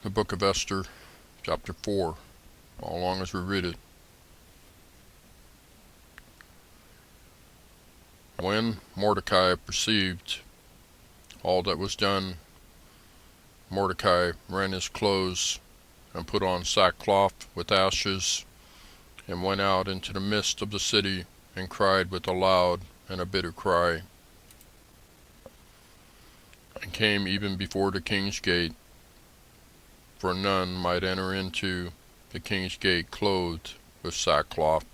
The Book of Esther Chapter 4, all along as we read it. When Mordecai perceived all that was done, Mordecai rent his clothes and put on sackcloth with ashes, and went out into the midst of the city and cried with a loud and a bitter cry, and came even before the king's gate, for none might enter into the king's gate clothed with sackcloth.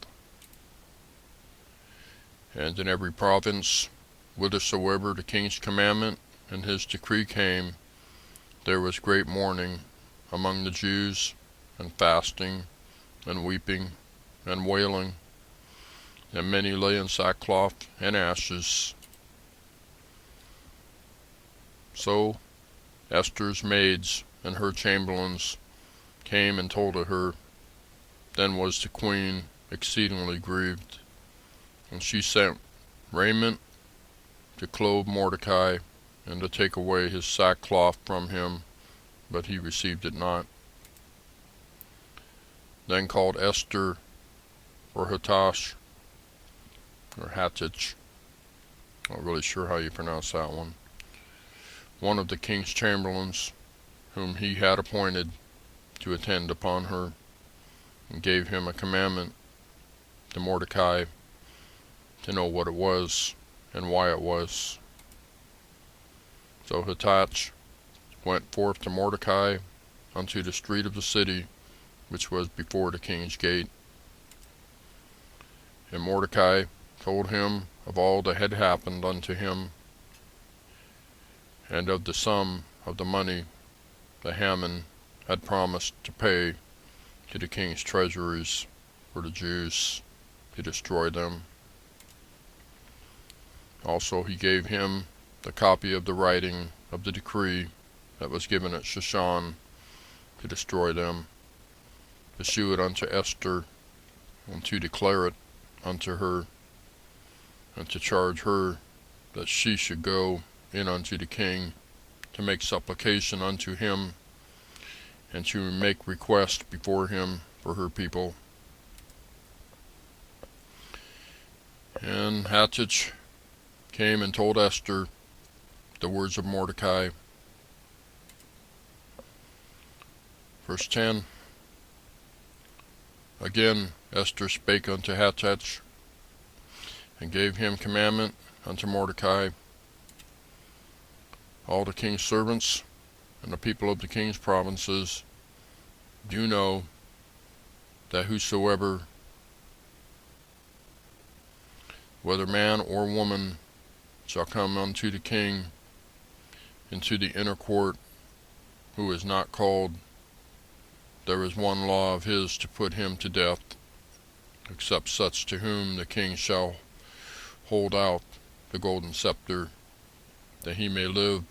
And in every province, whithersoever the king's commandment and his decree came, there was great mourning among the Jews, and fasting, and weeping, and wailing, and many lay in sackcloth and ashes. So Esther's maids and her chamberlains came and told of her. Then was the queen exceedingly grieved, and she sent raiment to clothe Mordecai, and to take away his sackcloth from him, but he received it not. Then called Esther, or Hatach, or Hattich, not really sure how you pronounce that one of the king's chamberlains, whom he had appointed to attend upon her, and gave him a commandment to Mordecai to know what it was and why it was. So Hatach went forth to Mordecai unto the street of the city, which was before the king's gate. And Mordecai told him of all that had happened unto him, and of the sum of the money that Haman had promised to pay to the king's treasuries for the Jews to destroy them. Also he gave him the copy of the writing of the decree that was given at Shushan to destroy them, to shew it unto Esther, and to declare it unto her, and to charge her that she should go in unto the king to make supplication unto him, and to make request before him for her people. And Hattach came and told Esther the words of Mordecai. Verse 10. Again Esther spake unto Hattach, and gave him commandment unto Mordecai. All the king's servants and the people of the king's provinces do know that whosoever, whether man or woman, shall come unto the king into the inner court, who is not called, there is one law of his to put him to death, except such to whom the king shall hold out the golden scepter, that he may live.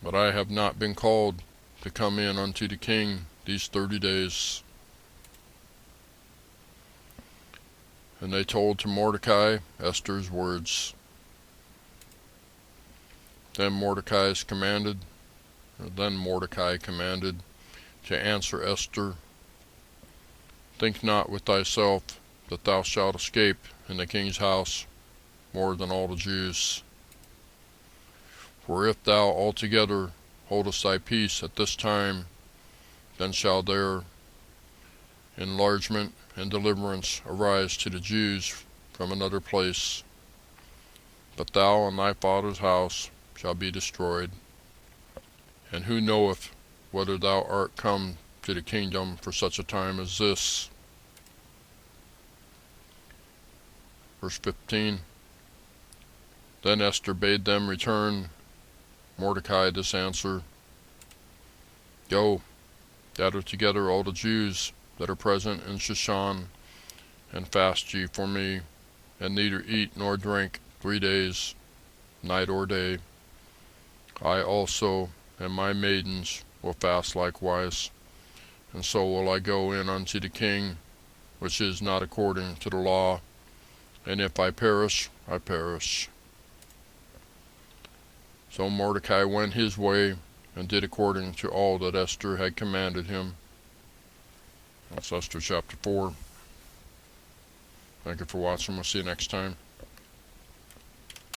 But I have not been called to come in unto the king these 30 days. And they told to Mordecai Esther's words. Then Mordecai commanded to answer Esther, think not with thyself that thou shalt escape in the king's house more than all the Jews. For if thou altogether holdest thy peace at this time, then shall there enlargement and deliverance arise to the Jews from another place, but thou and thy father's house shall be destroyed. And who knoweth whether thou art come to the kingdom for such a time as this? Verse 15. Then Esther bade them return Mordecai this answer, Go, gather together all the Jews that are present in Shushan, and fast ye for me, and neither eat nor drink 3 days, night or day. I also and my maidens will fast likewise, and so will I go in unto the king, which is not according to the law, and if I perish, I perish. So Mordecai went his way and did according to all that Esther had commanded him. That's Esther chapter 4. Thank you for watching. We'll see you next time.